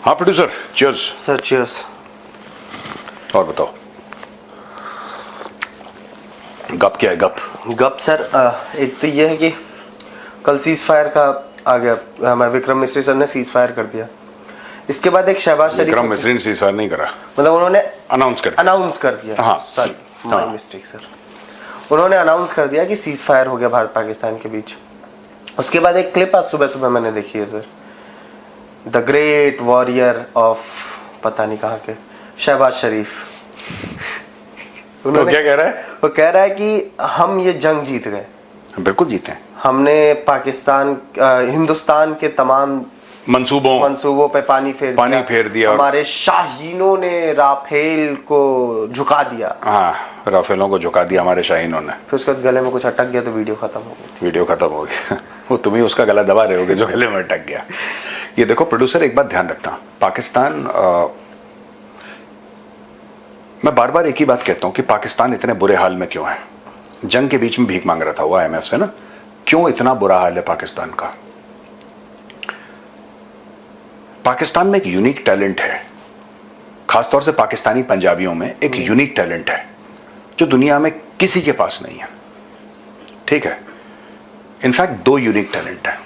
हाँ producer, cheers sir. Cheers. और बताओ, गप क्या है? गप सर, एक तो ये है कि कल सीज फायर का आ गया, हमारे विक्रम मिश्री सर ने सीज फायर कर दिया। इसके बाद एक शहबाज शरीफ, विक्रम मिश्री ने सीज फायर नहीं करा, मतलब उन्होंने अनाउंस कर दिया। हाँ, सॉरी, माय मिस्टेक सर। उन्होंने अनाउंस कर दिया कि सीज फायर हो गया भारत पाकिस्तान के बीच। उसके बाद एक क्लिप आज सुबह सुबह मैंने देखी है sir, the great warrior of पता नहीं कहाँ के शहबाज शरीफ। वो क्या कह रहा है? वो कह रहा है कि हम ये जंग जीत गए। बिल्कुल जीते हैं। हमने पाकिस्तान हिंदुस्तान के तमाम मंसूबों पे पानी फेर दिया। हमारे शाहीनों ने राफेल को झुका दिया। हाँ, राफेलों को झुका दिया हमारे शाहीनों ने। फिर उसके बाद गले में कुछ अटक गया तो वीडियो खत्म हो गई। वो तुम ही उसका गला दबा रहे होगे जो गले में अटक गया। ये देखो प्रोड्यूसर, एक बात ध्यान रखना, पाकिस्तान, मैं बार बार एक ही बात कहता हूं कि पाकिस्तान इतने बुरे हाल में क्यों है। जंग के बीच में भीख मांग रहा था वो IMF से ना, क्यों इतना बुरा हाल है पाकिस्तान का? पाकिस्तान में एक यूनिक टैलेंट है, खासतौर से पाकिस्तानी पंजाबियों में एक यूनिक टैलेंट है जो दुनिया में किसी के पास नहीं है। ठीक है, इनफैक्ट दो यूनिक टैलेंट है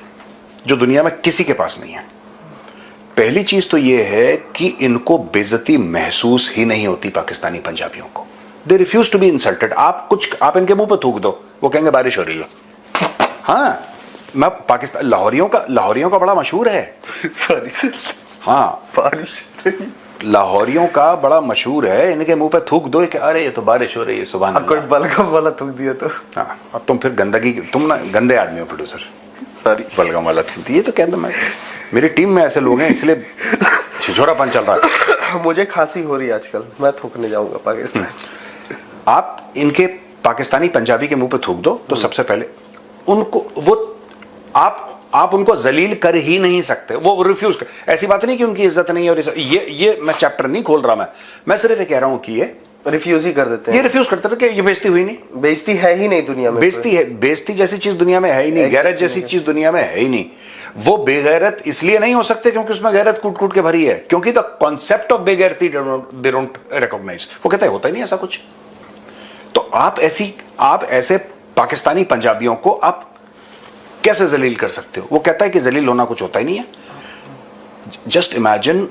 जो दुनिया में किसी के पास नहीं है। पहली चीज तो यह है कि इनको बेइज्जती महसूस ही नहीं होती पाकिस्तानी पंजाबियों को। They refuse to be insulted. आप इनके मुंह पे थूक दो, वो कहेंगे बारिश हो रही है। हाँ, मैं पाकिस्तान लाहौरियों का बड़ा मशहूर है। Sorry sir. हाँ, बारिश लाहौरियों का बड़ा मशहूर है, इनके मुंह पे थूक दो कि अरे ये तो बारिश हो रही है, सुभान अल्लाह। कोई बलगम वाला थूक दिया तो हाँ, अब तुम फिर गंदगी, तुम ना गंदे आदमी हो प्रोड्यूसर। सॉरी, बलगम वाला थूक दिया तो कहता मैं, मेरी टीम में ऐसे लोग हैं इसलिए छिछोरापन चल रहा है। मुझे खांसी हो रही है आजकल, मैं थूकने जाऊंगा पाकिस्तान। आप इनके पाकिस्तानी पंजाबी के मुंह पे थूक दो तो सबसे पहले उनको वो आप उनको जलील कर ही नहीं सकते। वो रिफ्यूज कर, ऐसी बात नहीं कि उनकी इज्जत नहीं है। और ये मैं चैप्टर नहीं खोल रहा, मैं सिर्फ ये कह रहा हूं कि ये रिफ्यूज ही कर देते हैं। ये रिफ्यूज करते हैं कि ये बेइज्जती हुई नहीं। बेइज्जती है ही नहीं दुनिया में। बेइज्जती जैसी चीज दुनिया में है ही नहीं, गैरत जैसी चीज दुनिया में है ही नहीं। वो बेगैरत इसलिए नहीं हो सकते क्योंकि उसमें गैरत कूट कूट के भरी है, क्योंकि द कॉन्सेप्ट ऑफ बेगैरती दे डोंट रिकॉग्नाइज। वो कहते हैं होता ही नहीं ऐसा कुछ। तो आप ऐसे पाकिस्तानी पंजाबियों को आप कैसे जलील कर सकते हो? वो कहता है कि जलील होना कुछ होता ही नहीं है। जस्ट इमेजिन,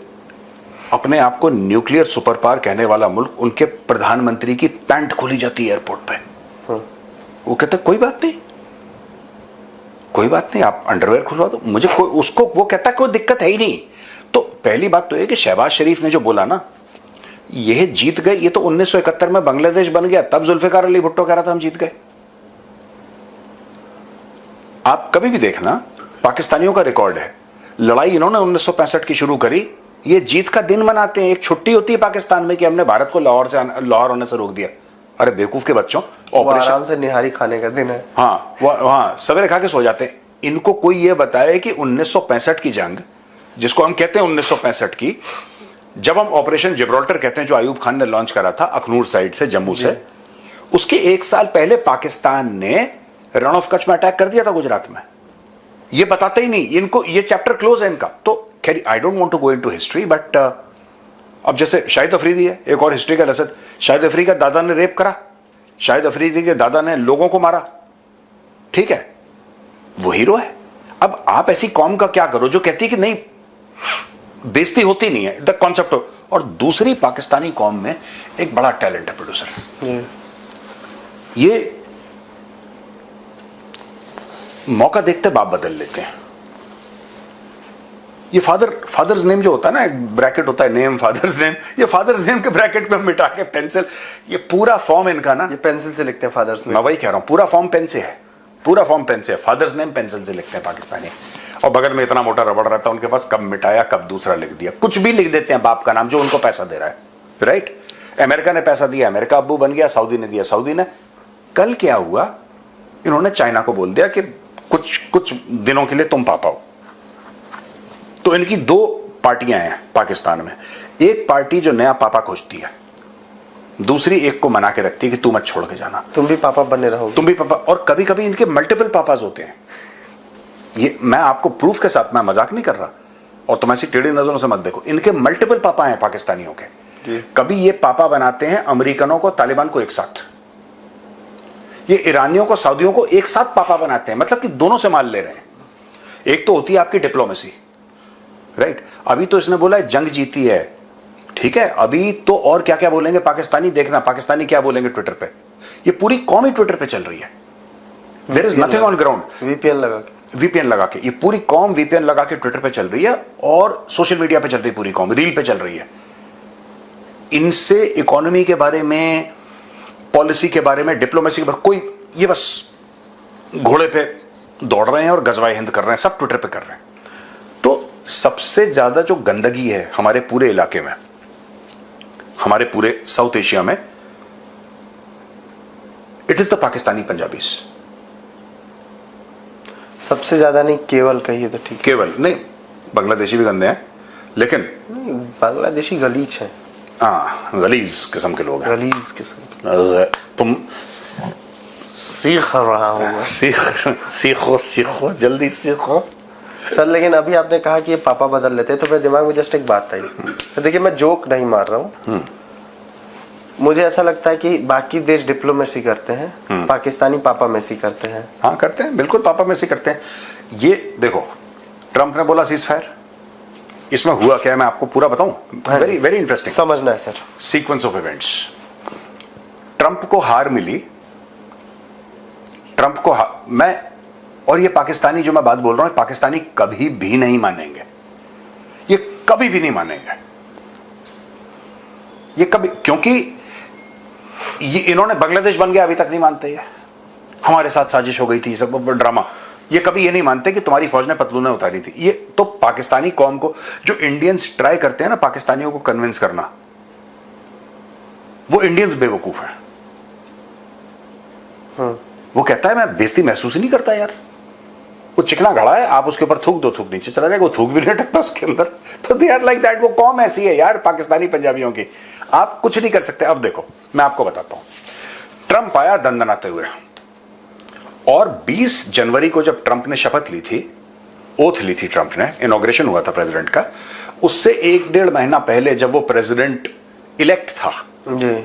अपने आप को न्यूक्लियर सुपर पावर कहने वाला मुल्क, उनके प्रधानमंत्री की पैंट खोली जाती है एयरपोर्ट पे। वो कहता है कोई बात नहीं, आप अंडरवेयर खुलवा दो मुझे, कोई उसको, वो कहता है कोई दिक्कत है ही नहीं। तो पहली बात तो है कि शहबाज शरीफ ने जो बोला ना, यह जीत गए। ये तो 1971 में बांग्लादेश बन गया, तब जुल्फिकार अली भुट्टो कह रहा था हम जीत गए। आप कभी भी देखना, पाकिस्तानियों का रिकॉर्ड है, लड़ाई इन्होंने 1965 की शुरू करी, ये जीत का दिन मनाते हैं। एक छुट्टी होती है पाकिस्तान में कि हमने भारत को लाहौर होने से रोक दिया। अरे बेवकूफ के बच्चों, ऑपरेशन आराम से निहारी खाने का दिन है। हाँ, सवेरे खा के सो जाते हैं। इनको कोई ये बताए कि 1965 की जंग, जिसको हम कहते हैं 1965 की, जब हम ऑपरेशन जिब्राल्टर कहते हैं, जो आयूब खान ने लॉन्च करा था अखनूर साइड से, जम्मू से, उसके एक साल पहले पाकिस्तान ने रण ऑफ कच्छ में अटैक कर दिया था गुजरात में। ये बताते ही नहीं इनको, ये चैप्टर क्लोज है इनका। तो खैर, I don't want to go into history, but अब जैसे शाहिद अफरीदी है, एक और हिस्ट्रिकल असद। शाहिद अफरीदी का दादा ने रेप करा, शाहिद अफरीदी के दादा ने लोगों को मारा, ठीक है, वो हीरो है। अब आप ऐसी कौम का क्या करो जो कहती है कि नहीं, बेइज्जती होती नहीं है, द कॉन्सेप्ट। और दूसरी पाकिस्तानी कौम में एक बड़ा टैलेंट है प्रोड्यूसर, ये मौका देखते बाप बदल लेते हैं। ये फादर्स नेम जो होता है ना, एक ब्रैकेट होता है नेम, फादर्स नेम, ये फादर्स नेम के ब्रैकेट में मिटा के पेंसिल, ये पूरा फॉर्म इनका ना, ये पेंसिल से लिखते हैं फादर्स नेम। मैं वही कह रहा हूं, पूरा फॉर्म पेन से है, पूरा फॉर्म पेन से है। फादर्स नेम पेंसिल से लिखते हैं पाकिस्तानी, और बगल में इतना मोटा रबड़ रहता है उनके पास, कब मिटाया कब दूसरा लिख दिया, कुछ भी लिख देते हैं बाप का नाम जो उनको पैसा दे रहा है, राइट। अमेरिका ने पैसा दिया, अमेरिका अब्बू बन गया, सऊदी ने दिया, सऊदी ने। कल क्या हुआ, इन्होंने चाइना को बोल दिया कि कुछ दिनों के लिए तुम पापा हो। तो इनकी दो पार्टियां हैं पाकिस्तान में, एक पार्टी जो नया पापा खोजती है, दूसरी एक को मना के रखती है कि तू मत छोड़ के जाना, तुम भी पापा बनने रहोगे, तुम भी पापा। और कभी कभी इनके मल्टीपल पापाज होते हैं। ये मैं आपको प्रूफ के साथ, मैं मजाक नहीं कर रहा, और तुम ऐसी टेढ़ी नजरों से मत देखो, इनके मल्टीपल पापा हैं पाकिस्तानियों के। जी। कभी ये पापा बनाते हैं अमेरिकनों को, तालिबान को एक साथ, ये ईरानियों को, सऊदियों को एक साथ पापा बनाते हैं, मतलब कि दोनों से माल ले रहे हैं। एक तो होती है आपकी डिप्लोमेसी, राइट। अभी तो इसने बोला है जंग जीती है, ठीक है, अभी तो और क्या क्या बोलेंगे पाकिस्तानी, देखना पाकिस्तानी क्या बोलेंगे ट्विटर पे। ये पूरी कौम ही ट्विटर पे चल रही है, there is nothing on ground. VPN लगा के ये पूरी कौम वीपीएन लगा के ट्विटर पे चल रही है और सोशल मीडिया पे चल रही है, पूरी कौम रील पे चल रही है। इनसे इकोनॉमी के बारे में, पॉलिसी के बारे में, डिप्लोमेसी के बारे में कोई, ये बस घोड़े पे दौड़ रहे हैं और गजवाए हिंद कर रहे हैं, सब ट्विटर पे कर रहे हैं। तो सबसे ज्यादा जो गंदगी है हमारे पूरे इलाके में, हमारे पूरे साउथ एशिया में, it is the Pakistani Punjabis. सबसे ज्यादा नहीं, केवल कहिए तो ठीक। केवल नहीं, बांग्लादेशी भी गंदे हैं, लेकिन बांग्लादेशी गलीज है, हाँ गलीज किस्म के लोग हैं। गलीज किस्म। तुम सीख रहा हूँ मैं। सीखो जल्दी सीखो सर। लेकिन अभी आपने कहा कि ये पापा बदल लेते हैं, तो मेरे दिमाग में जस्ट एक बात आई। तो देखिए, मैं जोक नहीं मार रहा हूँ, मुझे ऐसा लगता है कि बाकी देश डिप्लोमेसी करते हैं, पाकिस्तानी पापा मेसी करते हैं। हाँ करते हैं, बिल्कुल पापा मेसी करते हैं। ये देखो, ट्रंप ने बोला सीज फायर, इसमें हुआ क्या है मैं आपको पूरा बताऊं, वेरी वेरी इंटरेस्टिंग समझना है sir. Sequence of events. Trump को हार मिली, ट्रंप को मैं, और ये पाकिस्तानी जो मैं बात बोल रहा हूं, पाकिस्तानी कभी भी नहीं मानेंगे, ये कभी भी नहीं मानेंगे, ये कभी, क्योंकि ये इन्होंने बांग्लादेश बन गया अभी तक नहीं मानते, ये हमारे साथ साजिश हो गई थी, सब ड्रामा, ये कभी ये नहीं मानते कि तुम्हारी फौज ने पतलूनें उतारी थी। ये तो पाकिस्तानी कौम को, जो इंडियंस ट्राई करते हैं ना पाकिस्तानियों को कन्विंस करना, वो इंडियंस बेवकूफ हैं। वो कहता है मैं बेइज्जती महसूस ही नहीं करता यार, वो चिकना घड़ा है, आप उसके ऊपर थूक दो, थूक नीचे चला जाएगा, वो थूक भी नहीं टकता उसके अंदर। तो दे आर लाइक दैट, वो कौम ऐसी है यार पाकिस्तानी पंजाबियों की, आप कुछ नहीं कर सकते। अब देखो मैं आपको बताता हूं, ट्रंप आया दंदनाते हुए, और 20 जनवरी को जब ट्रंप ने शपथ ली थी, ओथ ली थी ट्रंप ने, इनॉग्रेशन हुआ था प्रेसिडेंट का, उससे 1-1.5 महीना पहले जब वो प्रेसिडेंट इलेक्ट था,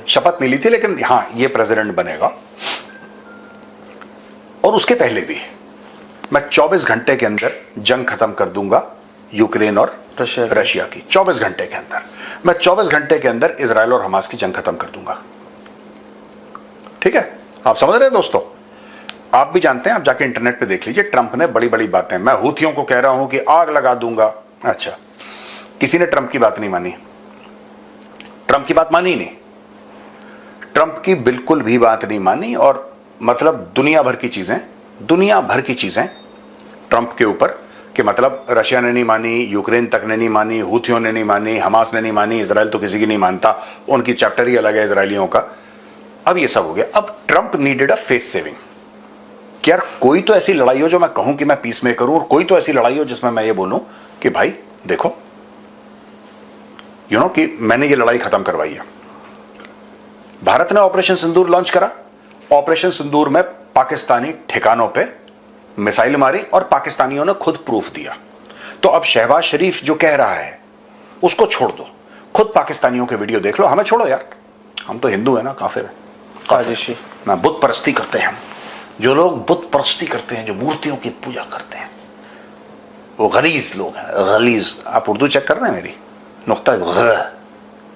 शपथ नहीं ली थी, लेकिन हां ये प्रेसिडेंट बनेगा, और उसके पहले भी मैं 24 घंटे के अंदर जंग खत्म कर दूंगा यूक्रेन और रशिया की, 24 घंटे के अंदर मैं 24 घंटे के अंदर इजराइल और हमास की जंग खत्म कर दूंगा। ठीक है, आप समझ रहे हैं दोस्तों, आप भी जानते हैं, आप जाके इंटरनेट पे देख लीजिए, ट्रंप ने बड़ी बड़ी बातें, मैं हूथियों को कह रहा हूं कि आग लगा दूंगा। अच्छा, किसी ने ट्रंप की बात नहीं मानी, ट्रंप की बात मानी नहीं, ट्रंप की बिल्कुल भी बात नहीं मानी, और मतलब दुनिया भर की चीजें ट्रंप के ऊपर, कि मतलब रशिया ने नहीं मानी, यूक्रेन तक ने नहीं मानी, हूथियों ने नहीं मानी, हमास ने नहीं मानी, इजराइल तो किसी की नहीं मानता, उनकी चैप्टर ही अलग है इजरायलियों का। अब ये सब हो गया, अब Trump needed a face saving, कि यार कोई तो ऐसी लड़ाई हो जो मैं कहूं कि मैं पीस मेकर हूं, और कोई तो ऐसी लड़ाई हो जिसमें मैं ये बोलूं कि भाई देखो, कि मैंने ये लड़ाई खत्म करवाई है। भारत ने ऑपरेशन सिंदूर लॉन्च करा, ऑपरेशन सिंदूर में पाकिस्तानी ठिकानों पे मिसाइल मारी और पाकिस्तानियों ने खुद प्रूफ दिया। तो अब शहबाज शरीफ जो कह रहा है उसको छोड़ दो, खुद पाकिस्तानियों के वीडियो देख लो, हमें छोड़ो यार, हम तो हिंदू है ना, काफिर है, साजिशी ना बुत परस्ती करते हैं हम। जो लोग बुत परस्ती करते हैं, जो मूर्तियों की पूजा करते हैं, वो गलीज लोग हैं, गलीज। आप उर्दू चेक कर रहे हैं मेरी,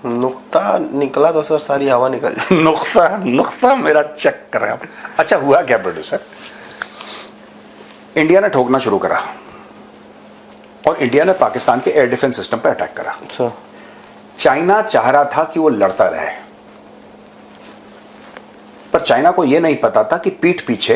नुक्ता निकला तो सर सारी हवा निकल नुक्ता मेरा चेक कर रहे हैं आप। अच्छा, हुआ क्या प्रोड्यूसर, इंडिया ने ठोकना शुरू करा और इंडिया ने पाकिस्तान के एयर डिफेंस सिस्टम पर अटैक करा। अच्छा, चाइना चाह रहा था कि वो लड़ता रहे, पर चाइना को यह नहीं पता था कि पीठ पीछे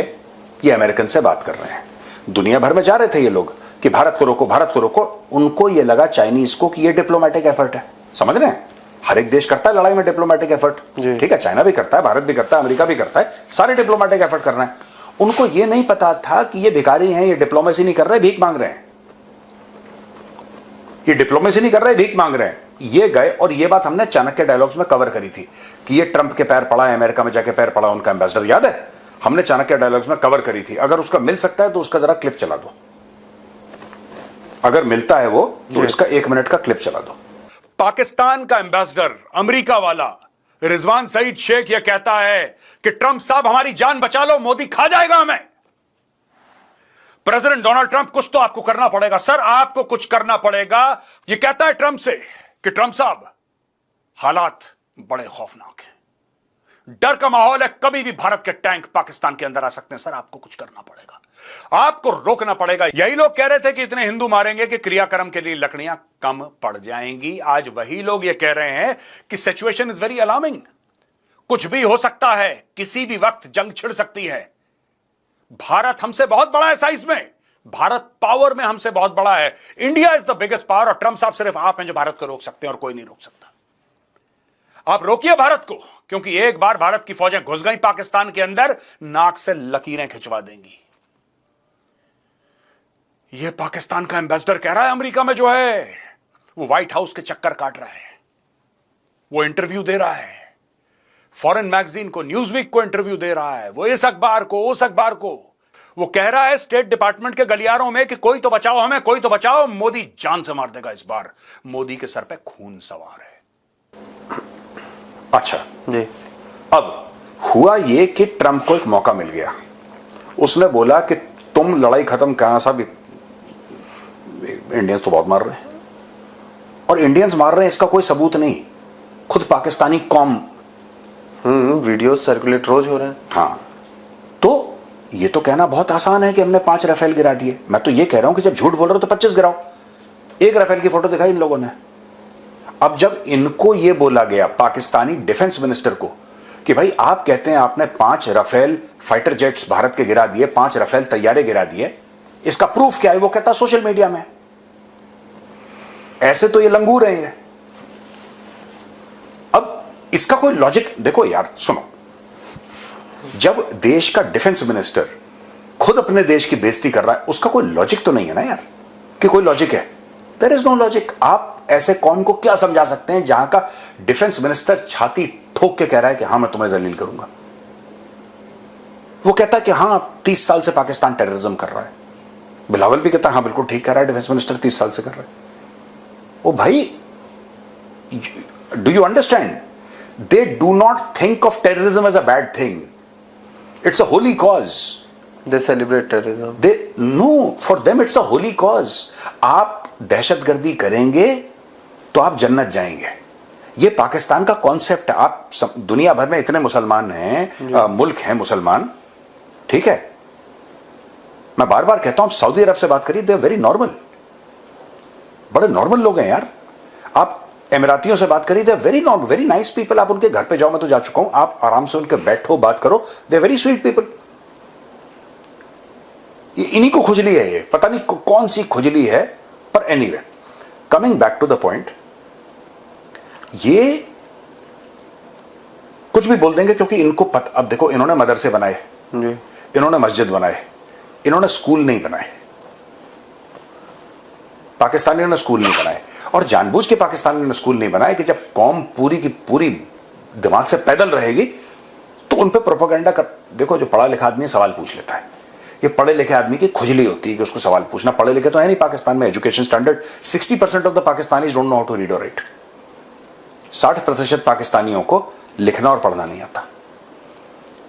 ये अमेरिकन से बात कर रहे हैं। दुनिया भर में जा रहे थे ये लोग कि भारत को रोको, भारत को रोको, उनको ये लगा चाइनीज को कि ये डिप्लोमेटिक एफर्ट है। समझ रहे हैं, हर एक देश करता है लड़ाई में डिप्लोमेटिक एफर्ट, ठीक है, चाइना भी करता है, भारत भी करता है, अमेरिका भी करता है, सारे डिप्लोमेटिक एफर्ट कर रहे हैं। उनको ये नहीं पता था कि ये भिखारी हैं, ये डिप्लोमेसी नहीं कर रहे, भीख मांग रहे हैं, ये डिप्लोमेसी नहीं कर रहे, भीख मांग रहे हैं। ये गए, और ये बात हमने चाणक्य डायलॉग्स में कवर करी थी कि ये ट्रंप के पैर पड़ा है, अमेरिका में जाके पैर पड़ा उनका एम्बेसडर, याद है, हमने चाणक्य डायलॉग्स में कवर करी थी। अगर उसका मिल सकता है तो उसका जरा क्लिप चला दो, अगर मिलता है वो तो इसका 1 मिनट का क्लिप चला दो। पाकिस्तान का एम्बेसडर अमेरिका वाला रिजवान सईद शेख यह कहता है कि ट्रंप साहब हमारी जान बचा लो, मोदी खा जाएगा हमें। प्रेसिडेंट डोनाल्ड ट्रंप, कुछ तो आपको करना पड़ेगा सर, आपको कुछ करना पड़ेगा। यह कहता है ट्रंप से कि ट्रंप साहब हालात बड़े खौफनाक हैं, डर का माहौल है, कभी भी भारत के टैंक पाकिस्तान के अंदर आ सकते हैं, सर आपको कुछ करना पड़ेगा, आपको रोकना पड़ेगा। यही लोग कह रहे थे कि इतने हिंदू मारेंगे कि क्रियाक्रम के लिए लकड़ियां कम पड़ जाएंगी। आज वही लोग ये कह रहे हैं कि सिचुएशन इज वेरी अलार्मिंग, कुछ भी हो सकता है, किसी भी वक्त जंग छिड़ सकती है। भारत हमसे बहुत बड़ा है साइज में, भारत पावर में हमसे बहुत बड़ा है। India is the biggest power और ट्रंप साहब सिर्फ आप हैं जो भारत को रोक सकते हैं और कोई नहीं रोक सकता। आप रोकिए भारत को, क्योंकि एक बार भारत की फौजें घुस गई पाकिस्तान के अंदर, नाक से लकीरें खिंचवा देंगी। यह पाकिस्तान का एम्बेसडर कह रहा है अमेरिका में जो है, वो व्हाइट हाउस के चक्कर काट रहा है, वो इंटरव्यू दे रहा है, फॉरेन मैगजीन को, न्यूज़वीक को इंटरव्यू दे रहा है, वो इस अखबार को, उस अखबार को। वो कह रहा है स्टेट डिपार्टमेंट के गलियारों में कि कोई तो बचाओ हमें, कोई तो बचाओ, मोदी जान से मार देगा इस बार, मोदी के सर पे खून सवार है। अच्छा जी, अब हुआ ये कि ट्रंप को एक मौका मिल गया, उसने बोला कि तुम लड़ाई खत्म कहां, साहब इंडियंस तो बहुत मार रहे हैं, और इंडियंस मार रहे हैं इसका कोई सबूत नहीं, खुद पाकिस्तानी कौम, वीडियो सर्कुलेट रोज हो रहे हैं। हाँ, तो ये तो कहना बहुत आसान है कि हमने 5 राफेल गिरा दिए। मैं तो ये कह रहा हूं कि जब झूठ बोल रहे हो तो 25 गिराओ। 1 राफेल की फोटो दिखाई इन लोगों ने। अब जब इनको ये बोला गया पाकिस्तानी डिफेंस मिनिस्टर को कि भाई आप कहते हैं आपने 5 राफेल फाइटर जेट्स भारत के गिरा दिए, 5 राफेल तैयारे गिरा दिए, इसका प्रूफ क्या है? वो कहता सोशल मीडिया में। ऐसे तो ये लंगूर हैं। अब इसका कोई लॉजिक देखो यार, सुनो, जब देश का डिफेंस मिनिस्टर खुद अपने देश की बेइज्जती कर रहा है, उसका कोई लॉजिक तो नहीं है ना यार, कि कोई लॉजिक है? There is no logic. आप ऐसे कौन को क्या समझा सकते हैं जहां का डिफेंस मिनिस्टर छाती ठोक के कह रहा है कि हां मैं तुम्हें जलील करूंगा? वो कहता है कि हां 30 साल से पाकिस्तान टेररिज्म कर रहा है। बिलावल भी कहता है हां बिल्कुल ठीक कह रहा है, डिफेंस मिनिस्टर 30 साल से कर रहा है। ओ भाई, do you understand? They do not think of terrorism as a bad thing. It's a holy cause. They celebrate terrorism. No, for them it's a holy cause. आप दहशतगर्दी करेंगे तो आप जन्नत जाएंगे। ये पाकिस्तान का कॉन्सेप्ट है। आप दुनिया भर में इतने मुसलमान हैं, मुल्क हैं मुसलमान, ठीक है? मैं बार बार कहता हूं, सऊदी अरब से बात करिए, दे आर वेरी नॉर्मल, बड़े नॉर्मल लोग हैं यार। आप एमिरातियों से बात करिए, they are very normal, very nice people. आप उनके घर पे जाओ, मैं तो जा चुका हूं, आप आराम से उनके बैठो, बात करो, they are very sweet people. इन्हीं को खुजली है, ये पता नहीं कौन सी खुजली है, पर anyway, coming back to the point, ये कुछ भी बोल देंगे क्योंकि इनको पता। अब देखो, इन्होंने मदरसे बनाए, इन्होंने मस्जिद बनाए, इन्होंने स्कूल नहीं बनाए, पाकिस्तानियों ने स्कूल नहीं बनाए, और जानबूझ के पाकिस्तानियों ने स्कूल नहीं बनाए कि जब कौम पूरी की पूरी दिमाग से पैदल रहेगी तो उन पे प्रोपेगेंडा कर। देखो, जो पढ़ा लिखा आदमी सवाल पूछ लेता है, ये पढ़े लिखे आदमी की खुजली होती है कि उसको सवाल पूछना। पढ़े लिखे तो है नहीं पाकिस्तान में, education standard 60% of the Pakistanis don't know how to read और राइट। 60% पाकिस्तानियों को लिखना और पढ़ना नहीं आता,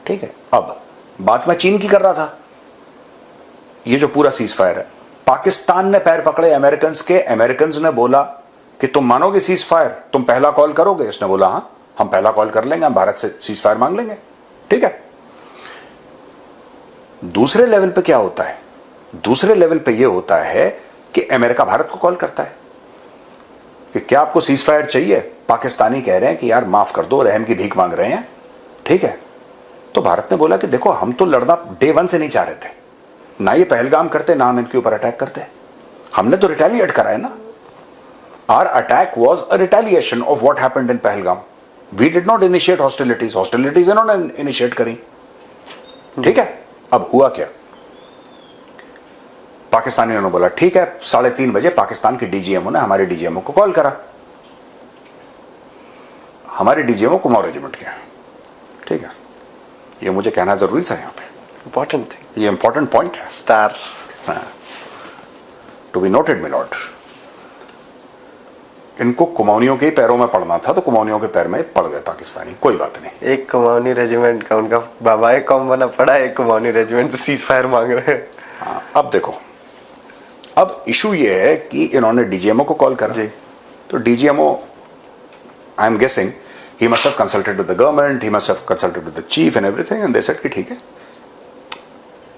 ठीक है? अब बात मैं चीन की कर रहा था। ये जो पूरा सीज फायर है, पाकिस्तान ने पैर पकड़े अमेरिकन के। अमेरिकन ने बोला कि तुम मानोगे सीज फायर, तुम पहला कॉल करोगे? इसने बोला हां हम पहला कॉल कर लेंगे, हम भारत से सीज फायर मांग लेंगे, ठीक है? दूसरे लेवल पे क्या होता है? दूसरे लेवल पे यह होता है कि अमेरिका भारत को कॉल करता है कि क्या आपको सीज फायर चाहिए? पाकिस्तानी कह रहे हैं कि यार माफ कर दो, रहम की भीख मांग रहे हैं, ठीक है? तो भारत ने बोला कि देखो, हम तो लड़ना डे 1 से नहीं चाह रहे थे, ना ये पहलगाम करते, ना हम इनके ऊपर अटैक करते, हमने तो रिटेलिएट करा है ना। Our attack was a retaliation of what happened in Pahalgam. We did not initiate hostilities, hostilities इन्होंने इनिशिएट करी, ठीक है? अब हुआ क्या? पाकिस्तानियों ने बोला ठीक है, 3:30 बजे पाकिस्तान के डीजीएमओ ने हमारे डीजीएमओ को कॉल करा। हमारे डीजीएमओ कुमाऊं रेजिमेंट के, ठीक है? ये मुझे कहना जरूरी था यहां पे, इंपॉर्टेंट थिंग, ये इंपॉर्टेंट पॉइंट है। स्टार। हाँ। टू बी नोटेड मिलॉर्ड, इनको कुमाऊनियों के पैरों में पड़ना था तो कुमाऊनियों के पैर में पड़ गए पाकिस्तानी, कोई बात नहीं। एक कुमाऊनी रेजिमेंट का उनका बाबा एक कौम बना पड़ा, एक कुमाऊनी रेजिमेंट तो सीज फायर मांग रहे हैं। हाँ, अब देखो, अब इशू ये है कि इन्होंने डीजीएमओ को कॉल करा, तो DGMO I am guessing he must have consulted with the government, he must have consulted with the chief and everything, and they said कि ठीक है।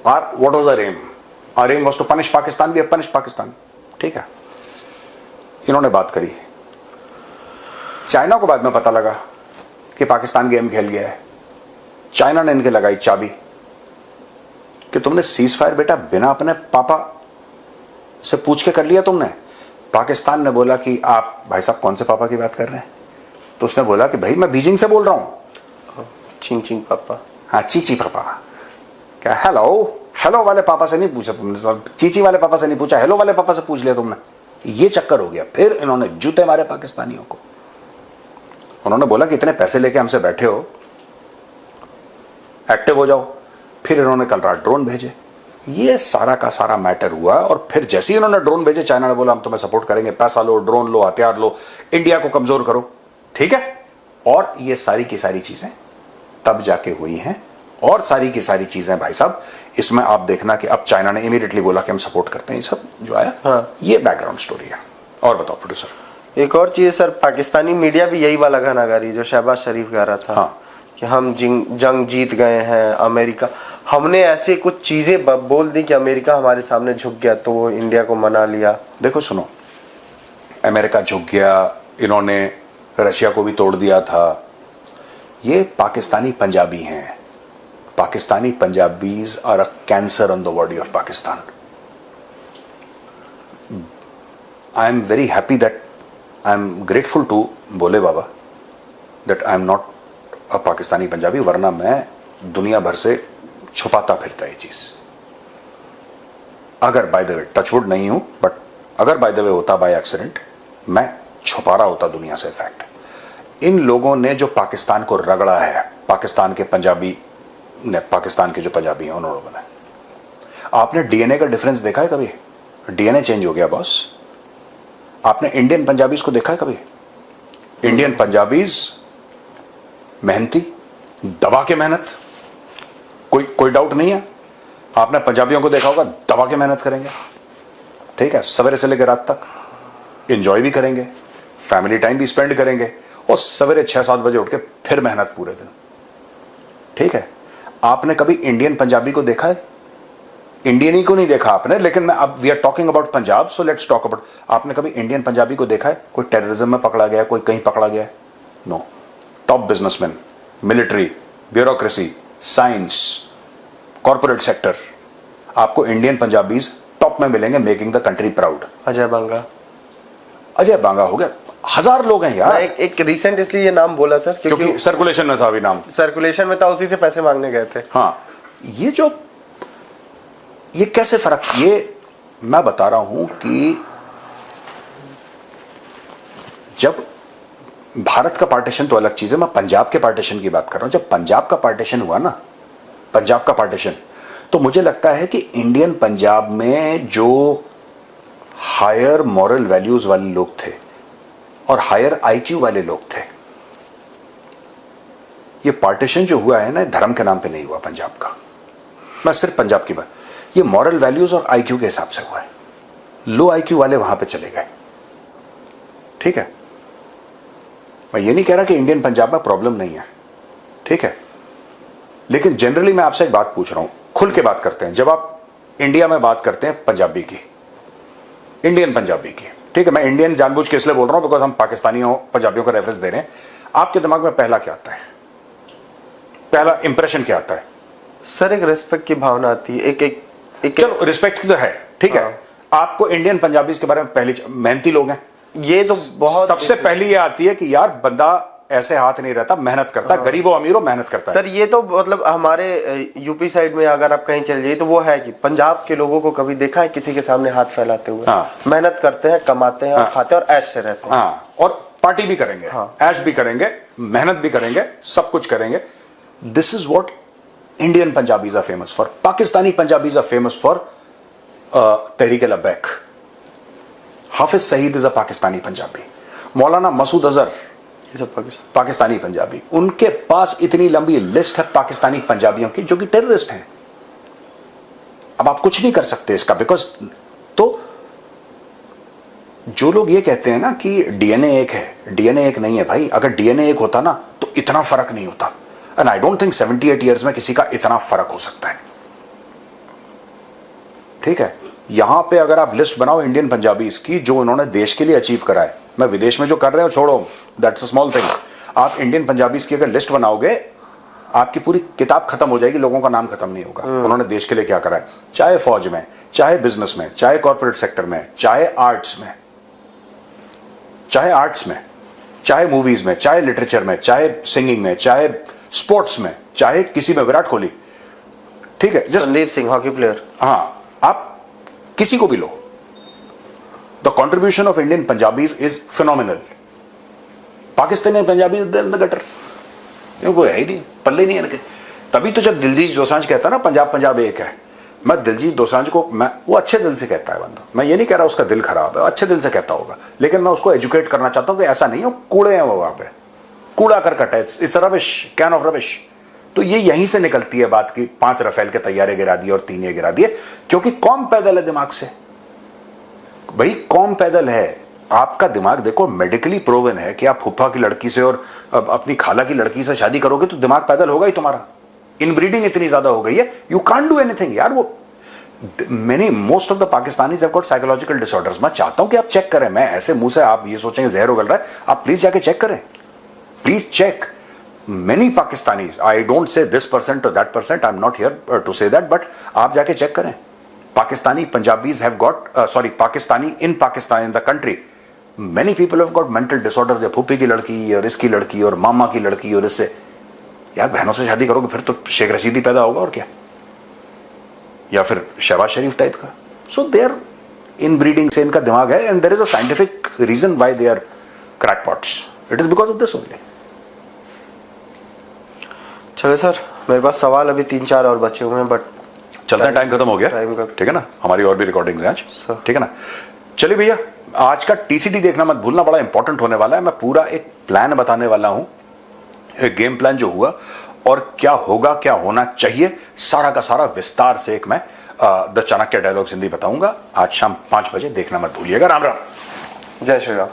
What was our aim? Our aim was to punish Pakistan, we have punished Pakistan, ठीक है। इन्होंने बात करी, China को बाद में पता लगा कि पाकिस्तान गेम खेल गया है, चाइना ने इनके लगाई चाबी कि तुमने सीज फायर बेटा बिना अपने पापा से पूछ के कर लिया तुमने। पाकिस्तान ने बोला कि आप भाई साहब कौन से पापा की बात कर रहे हैं, तो उसने बोला कि भाई मैं बीजिंग से बोल रहा हूं। चिंग चिंग पापा, हाँ चीची पापा, क्या हेलो वाले पापा से नहीं पूछा तुमने, चीची वाले पापा से नहीं पूछा, हेलो वाले पापा से पूछ लिया तुमने, ये चक्कर हो गया। फिर इन्होंने जूते मारे पाकिस्तानियों को, उन्होंने बोला कि इतने पैसे लेके हमसे बैठे हो, एक्टिव हो जाओ। फिर इन्होंने कल रात ड्रोन भेजे, ये सारा का सारा मैटर हुआ। और फिर जैसे ही इन्होंने ड्रोन भेजे, चाइना ने बोला हम तुम्हें सपोर्ट करेंगे, पैसा लो, ड्रोन लो, हथियार लो, इंडिया को कमजोर करो, ठीक है। और ये सारी की सारी चीजें तब जाके हुई हैं, और सारी की सारी चीजें भाई साहब इसमें आप देखना कि अब चाइना ने इमीडिएटली बोला कि हम सपोर्ट करते हैं, ये सब जो आया। हाँ। ये बैकग्राउंड स्टोरी है। और बताओ प्रोड्यूसर। एक और चीज सर, पाकिस्तानी मीडिया भी यही वाला गाना गा रही है जो शहबाज शरीफ गा रहा था। हाँ। कि हम जंग जीत गए हैं, अमेरिका, हमने ऐसे कुछ चीजें बोल दी कि अमेरिका हमारे सामने झुक गया तो वो इंडिया को मना लिया। देखो सुनो, अमेरिका झुक गया, इन्होंने रशिया को भी तोड़ दिया था, ये पाकिस्तानी पंजाबी हैं। Pakistani Punjabis are a cancer on the body of Pakistan. I am very happy that I am grateful to Bhole Baba that I am not a Pakistani Punjabi, वरना मैं दुनिया भर से छुपाता फिरता ये चीज। अगर बाय द वे टचवुड नहीं हूं, बट अगर बाय द वे होता बाय एक्सीडेंट, मैं छुपा रहा होता दुनिया से फैक्ट। इन लोगों ने जो पाकिस्तान को रगड़ा है, पाकिस्तान के पंजाबी ने, पाकिस्तान के जो पंजाबी हैं उन्होंने बनाया। आपने डीएनए का डिफरेंस देखा है कभी? डीएनए चेंज हो गया बॉस। आपने इंडियन पंजाबीज को देखा है कभी? इंडियन पंजाबीज मेहनती, दबा के मेहनत, कोई डाउट नहीं है। आपने पंजाबियों को देखा होगा, दबा के मेहनत करेंगे, ठीक है, सवेरे से लेकर रात तक एंजॉय भी करेंगे, फैमिली टाइम भी स्पेंड करेंगे, और सवेरे 6-7 बजे उठ के फिर मेहनत पूरे दिन, ठीक है। आपने कभी इंडियन पंजाबी को देखा है? इंडियन ही को नहीं देखा आपने, लेकिन मैं अब we are talking about Punjab, so let's talk about. आपने कभी इंडियन पंजाबी को देखा है? कोई टेररिज्म में पकड़ा गया, कोई कहीं पकड़ा गया? No. Top businessman, military, bureaucracy, science, corporate sector, आपको इंडियन पंजाबीज टॉप में मिलेंगे, making the country proud. Ajay Banga, Ajay Banga हो गया, 1000 लोग हैं यार। एक रिसेंट इसलिए ये नाम बोला सर क्योंकि सर्कुलेशन में था, अभी नाम सर्कुलेशन में था, उसी से पैसे मांगने गए थे। हाँ, ये कैसे फर्क, ये मैं बता रहा हूं कि जब भारत का पार्टीशन तो अलग चीज है, मैं पंजाब के पार्टीशन की बात कर रहा हूं। जब पंजाब का पार्टीशन हुआ ना, पंजाब का पार्टीशन, तो मुझे लगता है कि इंडियन पंजाब में जो हायर मॉरल वैल्यूज वाले लोग थे और हायर आईक्यू वाले लोग थे, ये पार्टीशन जो हुआ है ना, धर्म के नाम पे नहीं हुआ पंजाब का, मैं सिर्फ पंजाब की बात, ये मॉरल वैल्यूज और आईक्यू के हिसाब से हुआ है। लो आईक्यू वाले वहां पे चले गए, ठीक है। मैं ये नहीं कह रहा कि इंडियन पंजाब में प्रॉब्लम नहीं है, ठीक है, लेकिन जनरली मैं आपसे एक बात पूछ रहा हूं, खुल के बात करते हैं। जब आप इंडिया में बात करते हैं पंजाबी की, इंडियन पंजाबी की, ठीक है, मैं इंडियन जानबूझ के इसलिए बोल रहा हूं बिकॉज हम पाकिस्तानियों पंजाबियों का रेफरेंस दे रहे हैं। आपके दिमाग में पहला क्या आता है, पहला इंप्रेशन क्या आता है? सर एक रिस्पेक्ट की भावना आती है, एक चलो रिस्पेक्ट की तो है, ठीक है। आपको इंडियन पंजाबीज के बारे में पहली, मेहनती लोग हैं, ये तो बहुत सबसे पहली ये आती है कि यार बंदा ऐसे हाथ नहीं रहता, मेहनत करता है, गरीब हो अमीर हो मेहनत करता है। सर ये तो मतलब हमारे यूपी साइड में अगर आप कहीं चल जाइए तो वो है कि पंजाब के लोगों को कभी देखा है किसी के सामने हाथ फैलाते हुए? हाँ। मेहनत करते हैं, कमाते हैं, और खाते हैं, और ऐश से रहते हैं। हाँ, और पार्टी भी करेंगे, हाँ। ऐश भी करेंगे, मेहनत भी करेंगे, सब कुछ करेंगे। This is what Indian Punjabis are famous for. Pakistani Punjabis are famous for Tehreek Labbaik, Hafiz Saeed is a Pakistani Punjabi, Maulana Masood Azhar Pakistani Punjabi. उनके पास इतनी लंबी लिस्ट है पाकिस्तानी पंजाबियों की जो कि टेररिस्ट हैं। अब आप कुछ नहीं कर सकते इसका, बिकॉज तो जो लोग ये कहते हैं ना कि डीएनए एक है, डीएनए एक नहीं है भाई। अगर डीएनए एक होता ना तो इतना फर्क नहीं होता। And I don't think 78 years में किसी का इतना फर्क हो सकता है। ठीक है, यहां पे अगर आप लिस्ट बनाओ इंडियन पंजाबीज की जो उन्होंने देश के लिए अचीव करा है, मैं विदेश में जो कर रहे हो छोड़ो, दैट्स अ स्मॉल थिंग। आप इंडियन पंजाबीज की अगर लिस्ट बनाओगे आपकी पूरी किताब खत्म हो जाएगी, लोगों का नाम खत्म नहीं होगा। उन्होंने देश के लिए क्या करा है, चाहे फौज में, चाहे बिजनेस में, चाहे कॉर्पोरेट सेक्टर में, चाहे आर्ट्स में, चाहे मूवीज में, चाहे लिटरेचर में, चाहे सिंगिंग में, चाहे स्पोर्ट्स में, चाहे किसी में, विराट कोहली, ठीक है, just Sandeep Singh hockey player, हाँ, आप किसी को भी लो, the contribution of Indian Punjabis is phenomenal. Pakistani Punjabi in the gutter, वो है ही नहीं, पल्ले नहीं है इनके। तभी तो जब दिलजीत दोसांझ कहता है ना पंजाब एक है, मैं दिलजीत दोसांझ को, मैं वो अच्छे दिल से कहता है बंदा, मैं ये नहीं कह रहा उसका दिल खराब है, अच्छे दिल से कहता होगा, लेकिन मैं उसको एजुकेट करना चाहता हूं कि ऐसा नहीं हो, कूड़े हैं वो वहां पे, कूड़ा करकट है, it's rubbish, can of rubbish. तो ये यहीं से निकलती है बात की 5 रफेल के तैयारे गिरा दिए और 3 ये गिरा दिए, क्योंकि कौम पैदल है दिमाग से भाई, कौम पैदल है। आपका दिमाग देखो मेडिकली प्रूवन है कि आप फूफा की लड़की से और अपनी खाला की लड़की से शादी करोगे तो दिमाग पैदल होगा ही तुम्हारा। इनब्रीडिंग इतनी ज्यादा हो गई है, यू कांट डू एनीथिंग यार। वो most of the Pakistanis have got psychological disorders. मैं चाहता हूं कि आप चेक करें, मैं ऐसे मुंह से आप ये सोचेंगे जहर उगल रहा है, आप प्लीज जाके चेक करें, please check. Many Pakistanis, I don't say this percent और that percent, I am not here to say that, but आप जाके चेक करें। Pakistani Punjabis have got Pakistani in Pakistan in the country many people have got mental disorders. या फूफी की लड़की और इसकी लड़की और मामा की लड़की और इससे, यार बहनों से शादी करोगे फिर तो शेख रशीदी पैदा होगा और क्या, या फिर शहबाज शरीफ टाइप का। सो दे आर इन ब्रीडिंग से इनका दिमाग है, and there is a scientific reason why they are crackpots, it is because of this only. चलो सर, मेरे पास सवाल अभी 3-4 और बचे हुए हैं, बट चलते हैं, टाइम खत्म हो गया, ठीक है ना, हमारी और भी रिकॉर्डिंग्स हैं आज, ठीक है ना। चलिए भैया, आज का टीसीडी देखना मत भूलना, बड़ा इंपॉर्टेंट होने वाला है। मैं पूरा एक प्लान बताने वाला हूं, एक गेम प्लान जो हुआ और क्या होगा, क्या होना चाहिए, सारा का सारा विस्तार से एक मैं द चाणक्य डायलॉग्स हिंदी बताऊंगा। आज शाम 5 बजे देखना मत भूलिएगा। राम राम, जय श्री राम।